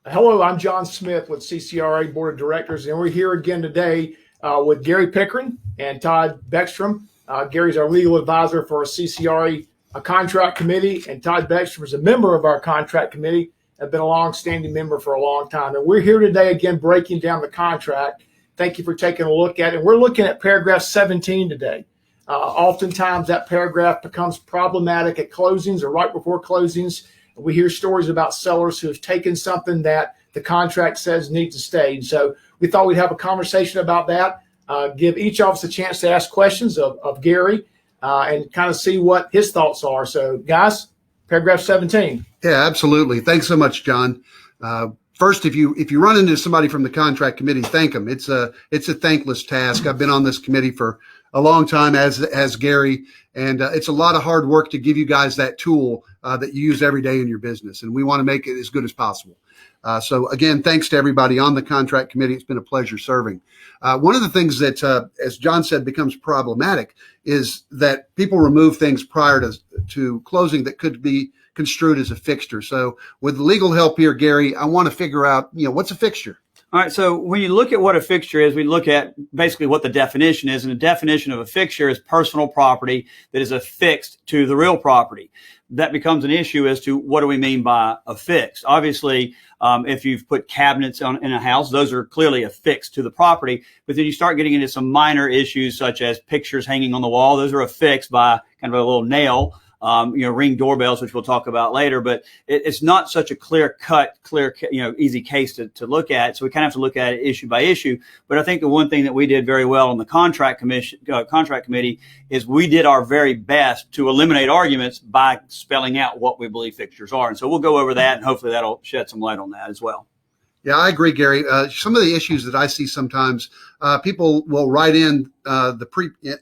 Hello, I'm John Smith with CCRA Board of Directors, and we're here again today with Gary Pickering and Todd Beckstrom. Gary's our legal advisor for our CCRA contract committee, and Todd Beckstrom is a member of our contract committee, have been a long-standing member for a long time. And we're here today again breaking down the contract. Thank you for taking a look at it. We're looking at paragraph 17 today. Oftentimes that paragraph becomes problematic at closings or right before closings. We hear stories about sellers who have taken something that the contract says needs to stay. And so we thought we'd have a conversation about that, give each of us a chance to ask questions of Gary and kind of see what his thoughts are. So, guys, paragraph 17. Yeah, absolutely. Thanks so much, John. First, if you run into somebody from the contract committee, thank them. It's a thankless task. I've been on this committee for a long time, as Gary, and it's a lot of hard work to give you guys that tool that you use every day in your business, and we want to make it as good as possible. So again, thanks to everybody on the contract committee. It's been a pleasure serving. One of the things that, as John said, becomes problematic is that people remove things prior to closing that could be construed as a fixture. So with legal help here, Gary, I want to figure out, what's a fixture? All right. So when you look at what a fixture is, we look at basically what the definition is. And the definition of a fixture is personal property that is affixed to the real property. That becomes an issue as to what do we mean by affixed. Obviously, if you've put cabinets in a house, those are clearly affixed to the property. But then you start getting into some minor issues such as pictures hanging on the wall. Those are affixed by kind of a little nail. Ring doorbells, which we'll talk about later, but it's not such a clear, easy case to look at. So we kind of have to look at it issue by issue. But I think the one thing that we did very well on the contract committee is we did our very best to eliminate arguments by spelling out what we believe fixtures are. And so we'll go over that, and hopefully that'll shed some light on that as well. Yeah, I agree, Gary. Some of the issues that I see sometimes, people will write in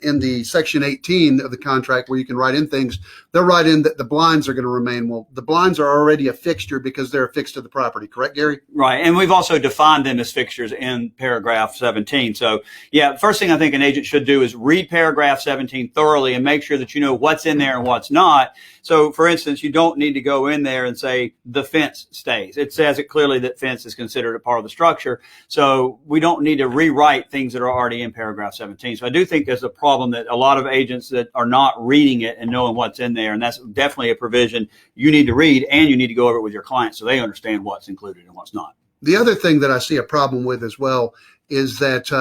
in the section 18 of the contract where you can write in things. They'll write in that the blinds are going to remain. Well, the blinds are already a fixture because they're affixed to the property. Correct, Gary? Right. And we've also defined them as fixtures in paragraph 17. So, yeah, first thing I think an agent should do is read paragraph 17 thoroughly and make sure that you know what's in there and what's not. So, for instance, you don't need to go in there and say the fence stays. It says it clearly that fence is considered a part of the structure. So we don't need to rewrite things that are already in paragraph 17. So I do think there's a problem that a lot of agents that are not reading it and knowing what's in there. And that's definitely a provision you need to read, and you need to go over it with your clients so they understand what's included and what's not. The other thing that I see a problem with as well is that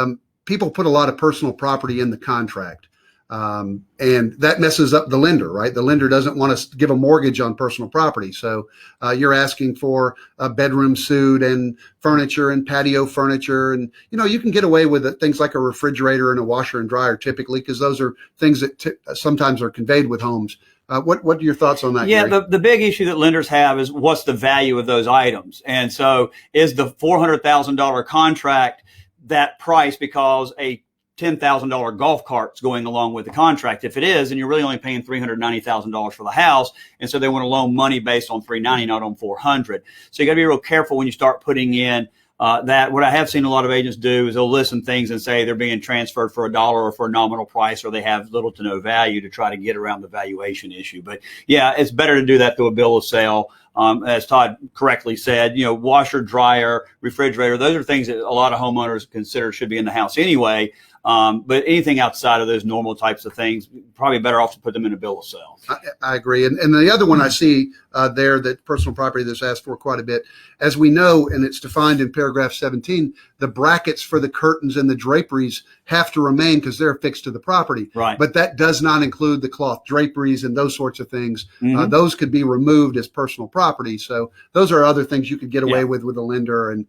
people put a lot of personal property in the contract. And that messes up the lender, right? The lender doesn't want to give a mortgage on personal property. So you're asking for a bedroom suite and furniture and patio furniture. And, you can get away with things like a refrigerator and a washer and dryer typically, because those are things that sometimes are conveyed with homes. What are your thoughts on that? Yeah, Gary? the big issue that lenders have is what's the value of those items? And so is the $400,000 contract that price because a $10,000 golf cart's going along with the contract? If it is, and you're really only paying $390,000 for the house, and so they want to loan money based on $390, not on $400. So you got to be real careful when you start putting in that. What I have seen a lot of agents do is they'll list some things and say they're being transferred for $1 or for a nominal price, or they have little to no value to try to get around the valuation issue. But yeah, it's better to do that through a bill of sale. As Todd correctly said, washer, dryer, refrigerator, those are things that a lot of homeowners consider should be in the house anyway. But anything outside of those normal types of things, probably better off to put them in a bill of sale. I agree. And the other one I see there, that personal property that's asked for quite a bit, as we know, and it's defined in paragraph 17, the brackets for the curtains and the draperies have to remain because they're affixed to the property. Right. But that does not include the cloth draperies and those sorts of things. Mm-hmm. Those could be removed as personal property. So those are other things you could get away with a lender and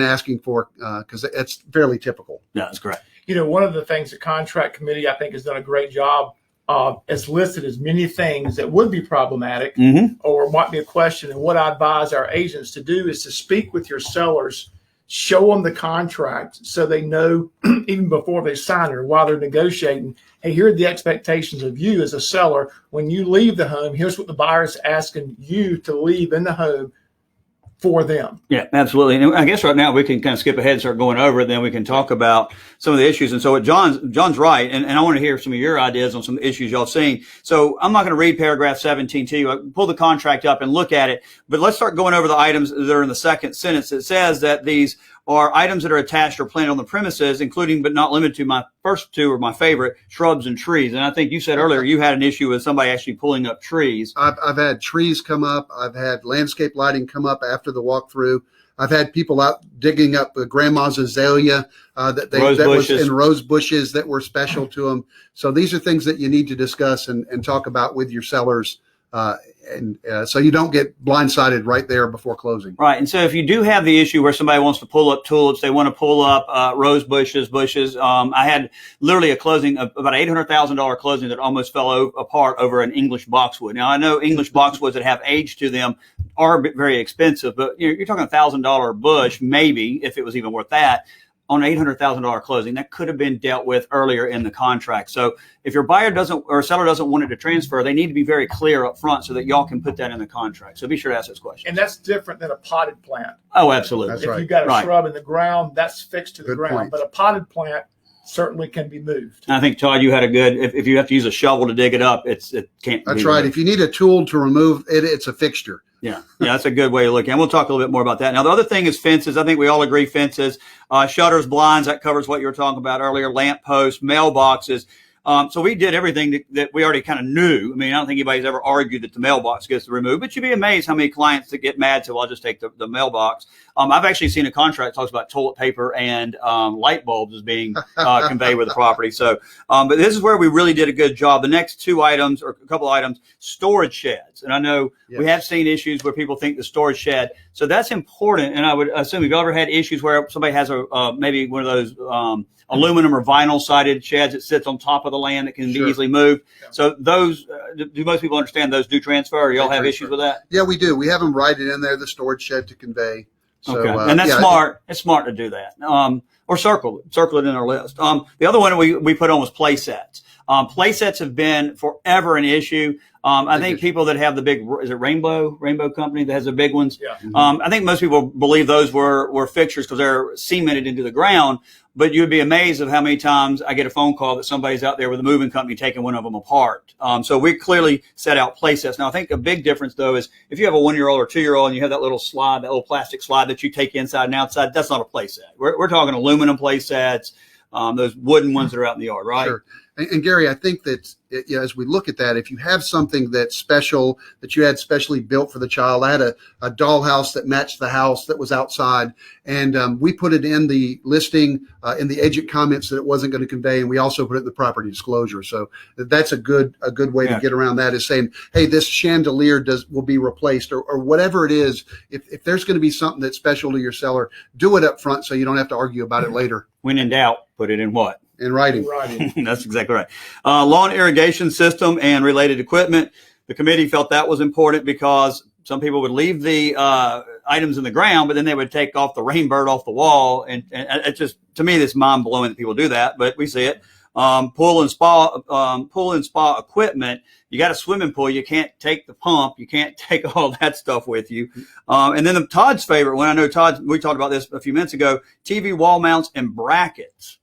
asking for, because it's fairly typical. Yeah, that's correct. One of the things the contract committee, I think, has done a great job has listed as many things that would be problematic or might be a question. And what I advise our agents to do is to speak with your sellers, show them the contract so they know even before they sign it or while they're negotiating, hey, here are the expectations of you as a seller. When you leave the home, here's what the buyer is asking you to leave in the home. for them. Yeah, absolutely. And I guess right now we can kind of skip ahead and start going over it. Then we can talk about some of the issues. And so what John's right. And I want to hear some of your ideas on some issues y'all seen. So I'm not going to read paragraph 17 to you. I pull the contract up and look at it, but let's start going over the items that are in the second sentence. It says that these are items that are attached or planted on the premises, including but not limited to my first two or my favorite, shrubs and trees. And I think you said earlier you had an issue with somebody actually pulling up trees. I've had trees come up. I've had landscape lighting come up after the walkthrough. I've had people out digging up grandma's azalea that was in rose bushes that were special to them. So these are things that you need to discuss and talk about with your sellers. So you don't get blindsided right there before closing. Right. And so if you do have the issue where somebody wants to pull up tulips, they want to pull up rose bushes. I had literally a closing of about $800,000 closing that almost fell apart over an English boxwood. Now, I know English boxwoods that have age to them are very expensive, but you're talking $1,000 bush, maybe, if it was even worth that, on an $800,000 closing. That could have been dealt with earlier in the contract. So if your buyer doesn't or seller doesn't want it to transfer, they need to be very clear up front so that y'all can put that in the contract. So be sure to ask those questions. And that's different than a potted plant. Oh, absolutely. That's if right. you've got a Right. shrub in the ground, that's fixed to the Good ground. point. But a potted plant certainly can be moved. I think, Todd, you had a good, if you have to use a shovel to dig it up, it can't be That's right. removed. If you need a tool to remove it, it's a fixture. Yeah, that's a good way to look at it. And we'll talk a little bit more about that. Now, the other thing is fences. I think we all agree fences, shutters, blinds, that covers what you were talking about earlier, lamp posts, mailboxes. So we did everything that we already kind of knew. I mean, I don't think anybody's ever argued that the mailbox gets removed, but you'd be amazed how many clients that get mad, so I'll just take the mailbox. I've actually seen a contract that talks about toilet paper and light bulbs as being conveyed with the property. So, but this is where we really did a good job. The next two items, or a couple items, storage sheds. And I know we have seen issues where people think the storage shed. So that's important. And I would assume you've ever had issues where somebody has maybe one of those aluminum or vinyl sided sheds that sits on top of the land that can be easily moved. Yeah. So those, do most people understand those do transfer? Or y'all have issues with that? Yeah, we do. We have them write it in there, the storage shed to convey. So, okay. And that's smart. It's smart to do that. Or circle it in our list. The other one we put on was play sets. Play sets have been forever an issue. I think people that have the big, is it Rainbow company that has the big ones? Yeah. I think most people believe those were fixtures because they're cemented into the ground. But you'd be amazed of how many times I get a phone call that somebody's out there with a moving company taking one of them apart. So we clearly set out play sets. Now, I think a big difference, though, is if you have a 1-year-old or 2-year-old and you have that little slide, that little plastic slide that you take inside and outside, that's not a play set. We're talking aluminum play sets, those wooden ones that are out in the yard, right? Sure. And Gary, I think that as we look at that, if you have something that's special, that you had specially built for the child, I had a dollhouse that matched the house that was outside, and we put it in the listing, in the agent comments that it wasn't going to convey, and we also put it in the property disclosure. So that's a good way to get around that, is saying, hey, this chandelier will be replaced, or whatever it is. If there's going to be something that's special to your seller, do it up front so you don't have to argue about it later. When in doubt, put it in what? In writing. That's exactly right. Lawn irrigation system and related equipment. The committee felt that was important because some people would leave the items in the ground, but then they would take off the rainbird off the wall. And it just, to me, it's mind blowing that people do that, but we see it. Pool and spa equipment. You got a swimming pool. You can't take the pump. You can't take all that stuff with you. And then Todd's favorite one, I know Todd, we talked about this a few minutes ago, TV wall mounts and brackets.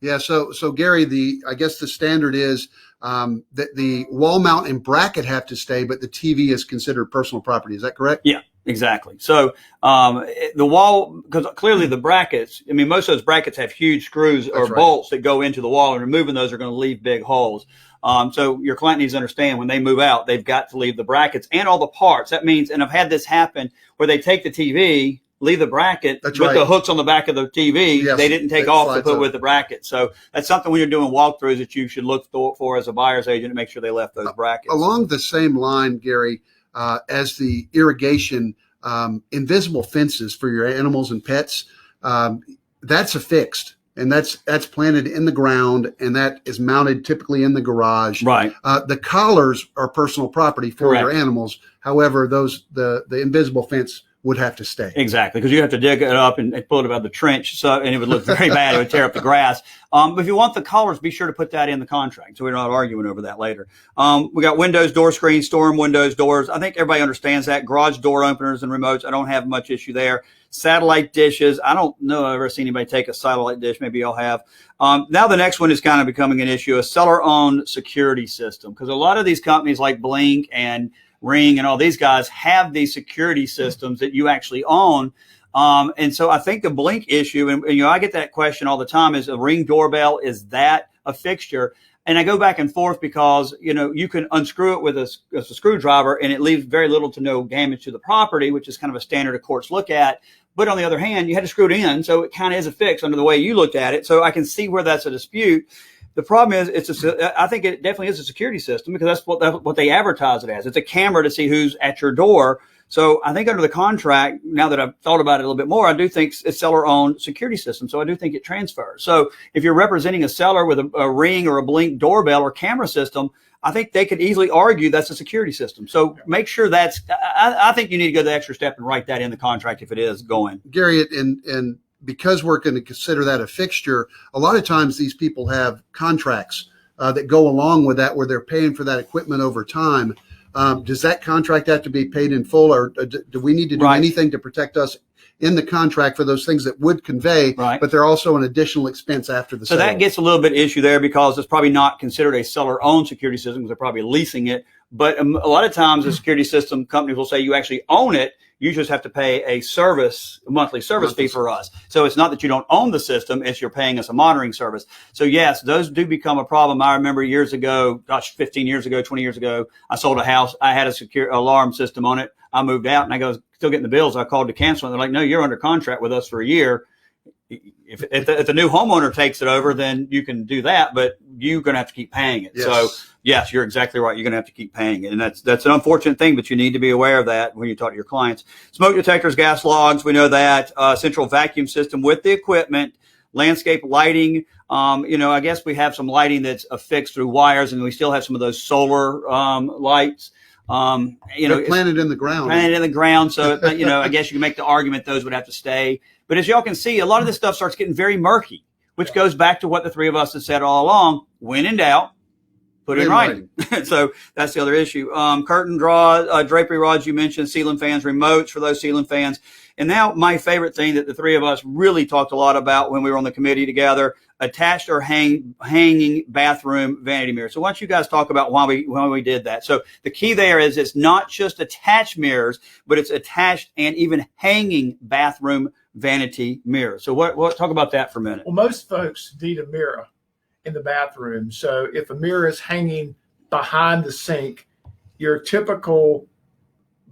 Yeah. So Gary, I guess the standard is that the wall mount and bracket have to stay, but the TV is considered personal property. Is that correct? Yeah, exactly. So the wall, because clearly the brackets, I mean, most of those brackets have huge screws or bolts that go into the wall, and removing those are going to leave big holes. So your client needs to understand when they move out, they've got to leave the brackets and all the parts. That means, and I've had this happen where they take the TV, leave the bracket, but the hooks on the back of the TV, they didn't take off to put with the bracket. So that's something when you're doing walkthroughs that you should look for as a buyer's agent to make sure they left those brackets. Along the same line, Gary, as the irrigation, invisible fences for your animals and pets, that's affixed. And that's planted in the ground, and that is mounted typically in the garage. Right. The collars are personal property for your animals. However, the invisible fence would have to stay. Exactly, because you have to dig it up and pull it out of the trench, so and it would look very bad. It would tear up the grass. But if you want the colors, be sure to put that in the contract, so we're not arguing over that later. We got windows, door screens, storm windows, doors. I think everybody understands that. Garage door openers and remotes. I don't have much issue there. Satellite dishes. I don't know I've ever seen anybody take a satellite dish. Maybe y'all have. Now the next one is kind of becoming an issue: a seller-owned security system, because a lot of these companies like Blink and Ring and all these guys have these security systems that you actually own. And so I think the Blink issue, and I get that question all the time, is a Ring doorbell, is that a fixture? And I go back and forth because, you can unscrew it with a screwdriver and it leaves very little to no damage to the property, which is kind of a standard of courts look at. But on the other hand, you had to screw it in. So it kind of is a fix under the way you looked at it. So I can see where that's a dispute. The problem is, I think it definitely is a security system, because that's what they advertise it as. It's a camera to see who's at your door. So I think under the contract, now that I've thought about it a little bit more, I do think it's seller-owned security system. So I do think it transfers. So if you're representing a seller with a Ring or a Blink doorbell or camera system, I think they could easily argue that's a security system. So make sure I think you need to go the extra step and write that in the contract if it is going. Gary, and because we're going to consider that a fixture, a lot of times these people have contracts that go along with that, where they're paying for that equipment over time. Does that contract have to be paid in full, or do we need to do anything to protect us in the contract for those things that would convey, but they're also an additional expense after the sale? So that gets a little bit issue there, because it's probably not considered a seller-owned security system, because they're probably leasing it. But a lot of times the security system companies will say you actually own it. You just have to pay a monthly service fee for us. So it's not that you don't own the system, it's you're paying us a monitoring service. So yes, those do become a problem. I remember years ago, 15 years ago, 20 years ago, I sold a house. I had a secure alarm system on it. I moved out and I go, still getting the bills. I called to cancel, and they're like, no, you're under contract with us for a year. If the new homeowner takes it over, then you can do that, but you're going to have to keep paying it. Yes. So yes, you're exactly right. You're going to have to keep paying it. And that's an unfortunate thing, but you need to be aware of that when you talk to your clients. Smoke detectors, gas logs. We know that. Central vacuum system with the equipment, landscape lighting. I guess we have some lighting that's affixed through wires, and we still have some of those solar lights. They're planted in the ground. Planted in the ground. So, I guess you can make the argument those would have to stay. But as y'all can see, a lot of this stuff starts getting very murky, which goes back to what the three of us have said all along. When in doubt, put it in writing. So that's the other issue. Curtain draw, drapery rods, you mentioned, ceiling fans, remotes for those ceiling fans. And now my favorite thing that the three of us really talked a lot about when we were on the committee together, attached or hanging bathroom vanity mirrors. So why don't you guys talk about why we did that? So the key there is it's not just attached mirrors, but it's attached and even hanging bathroom vanity mirrors. So what talk about that for a minute. Well, most folks need a mirror in the bathroom. So if a mirror is hanging behind the sink, your typical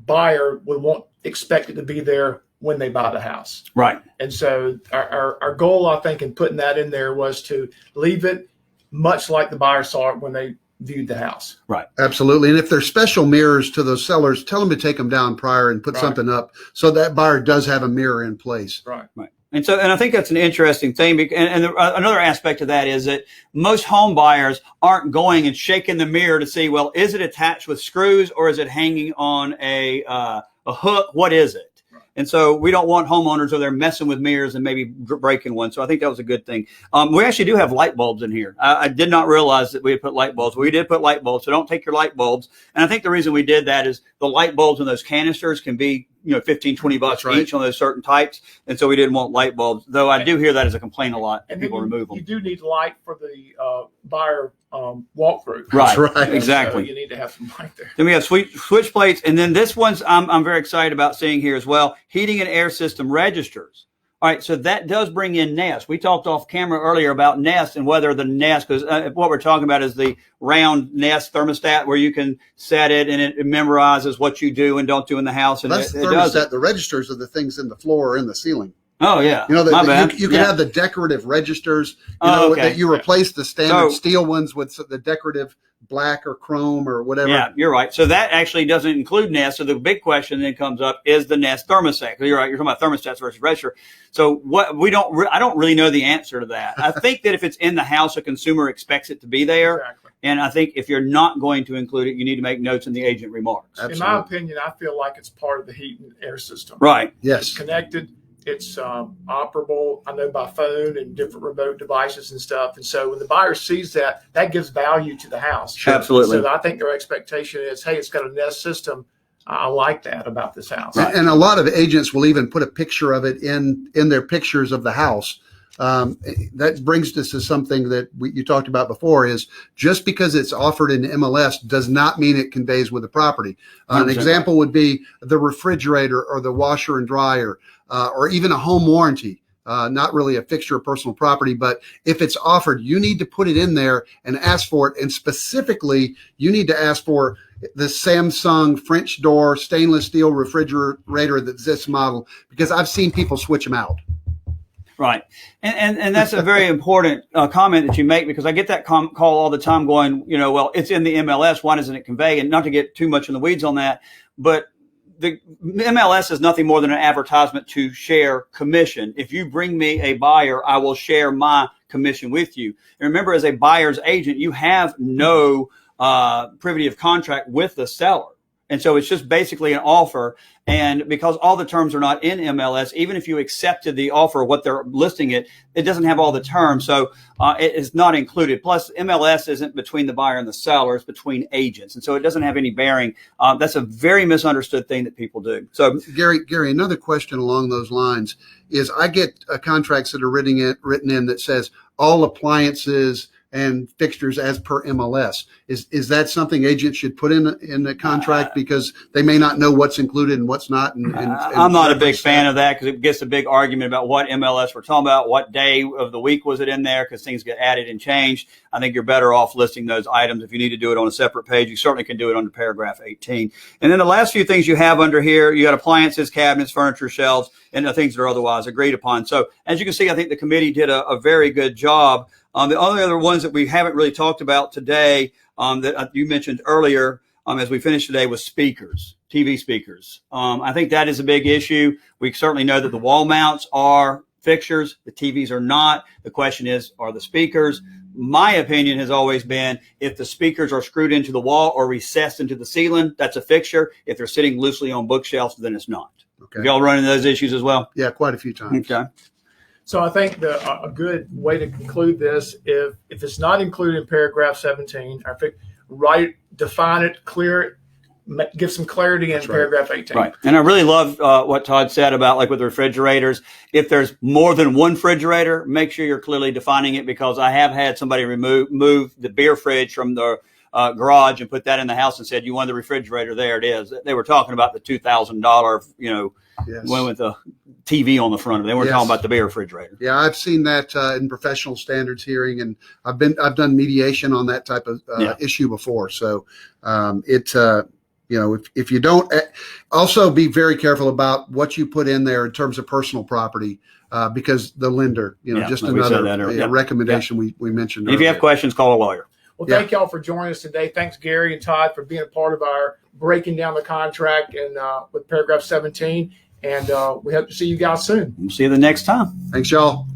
buyer would expect it to be there when they buy the house. Right. And so our goal, I think, in putting that in there was to leave it much like the buyer saw it when they viewed the house. Right. Absolutely. And if there's special mirrors to those sellers, tell them to take them down prior and put something up so that buyer does have a mirror in place. Right. Right. And I think that's an interesting thing. And another aspect of that is that most home buyers aren't going and shaking the mirror to see, well, is it attached with screws or is it hanging on a hook? What is it? And so we don't want homeowners over there messing with mirrors and maybe breaking one. So I think that was a good thing. We actually do have light bulbs in here. I did not realize that we had put light bulbs. We did put light bulbs, so don't take your light bulbs. And I think the reason we did that is the light bulbs in those canisters can be, $15, $20 each on those certain types. And so we didn't want light bulbs, though I do hear that as a complaint a lot. And people remove them. You do need light for the buyer walkthrough. Right. That's right. Exactly. So you need to have some light there. Then we have switch plates. And then this one's I'm very excited about seeing here as well. Heating and air system registers. All right, so that does bring in Nest. We talked off camera earlier about Nest and whether the Nest, because what we're talking about is the round Nest thermostat where you can set it and it memorizes what you do and don't do in the house. And that's it the does thermostat. it. The registers are the things in the floor or in the ceiling. Oh, yeah. My bad. You can have the decorative registers, that you replace the standard steel ones with the decorative black or chrome or whatever. Yeah, you're right. So that actually doesn't include Nest. So the big question then comes up is the Nest thermostat. You're right. You're talking about thermostats versus register. So I don't really know the answer to that. I think that if it's in the house, a consumer expects it to be there. Exactly. And I think if you're not going to include it, you need to make notes in the agent remarks. Absolutely. In my opinion, I feel like it's part of the heat and air system. Right. Yes. It's connected. It's operable, I know, by phone and different remote devices and stuff. And so when the buyer sees that, that gives value to the house. Sure. Absolutely. So I think their expectation is, hey, it's got a Nest system. I like that about this house. Right. And a lot of agents will even put a picture of it in their pictures of the house. That brings us to something that you talked about before, is just because it's offered in MLS does not mean it conveys with the property. An example would be the refrigerator or the washer and dryer, or even a home warranty. Not really a fixture of personal property, but if it's offered, you need to put it in there and ask for it. And specifically, you need to ask for the Samsung French door stainless steel refrigerator that's this model, because I've seen people switch them out. Right. And that's a very important comment that you make, because I get that call all the time going, well, it's in the MLS. Why doesn't it convey? And not to get too much in the weeds on that, but the MLS is nothing more than an advertisement to share commission. If you bring me a buyer, I will share my commission with you. And remember, as a buyer's agent, you have no privity of contract with the seller. And so it's just basically an offer. And because all the terms are not in MLS, even if you accepted the offer, what they're listing it doesn't have all the terms. So it is not included. Plus, MLS isn't between the buyer and the seller. It's between agents. And so it doesn't have any bearing. That's a very misunderstood thing that people do. So Gary, another question along those lines is, I get contracts that are written in that says all appliances and fixtures as per MLS. Is that something agents should put in the contract, because they may not know what's included and what's not? And I'm not a big fan of that, because it gets a big argument about what MLS we're talking about, what day of the week was it in there, because things get added and changed. I think you're better off listing those items. If you need to do it on a separate page, you certainly can do it under paragraph 18. And then the last few things you have under here, you got appliances, cabinets, furniture, shelves, and the things that are otherwise agreed upon. So as you can see, I think the committee did a very good job. The only other ones that we haven't really talked about today, that you mentioned earlier, as we finished today, was speakers, TV speakers. I think that is a big issue. We certainly know that the wall mounts are fixtures. The TVs are not. The question is, are the speakers? My opinion has always been, if the speakers are screwed into the wall or recessed into the ceiling, that's a fixture. If they're sitting loosely on bookshelves, then it's not. Okay. Have y'all run into those issues as well? Yeah, quite a few times. Okay. So I think a good way to conclude this, if it's not included in paragraph 17, define it, clear it, give some clarity in paragraph 18. Right. And I really love what Todd said about, like, with the refrigerators. If there's more than one refrigerator, make sure you're clearly defining it, because I have had somebody move the beer fridge from the garage and put that in the house and said, you want the refrigerator, there it is. They were talking about the $2,000, Yes. one with a TV on the front of it. They weren't talking about the beer refrigerator. Yeah, I've seen that in professional standards hearing, and I've done mediation on that type of issue before. So if you don't, also be very careful about what you put in there in terms of personal property, because the lender, just another recommendation we mentioned. And if you have questions, call a lawyer. Well, thank y'all for joining us today. Thanks, Gary and Todd, for being a part of our breaking down the contract and with paragraph 17. And we hope to see you guys soon. We'll see you the next time. Thanks, y'all.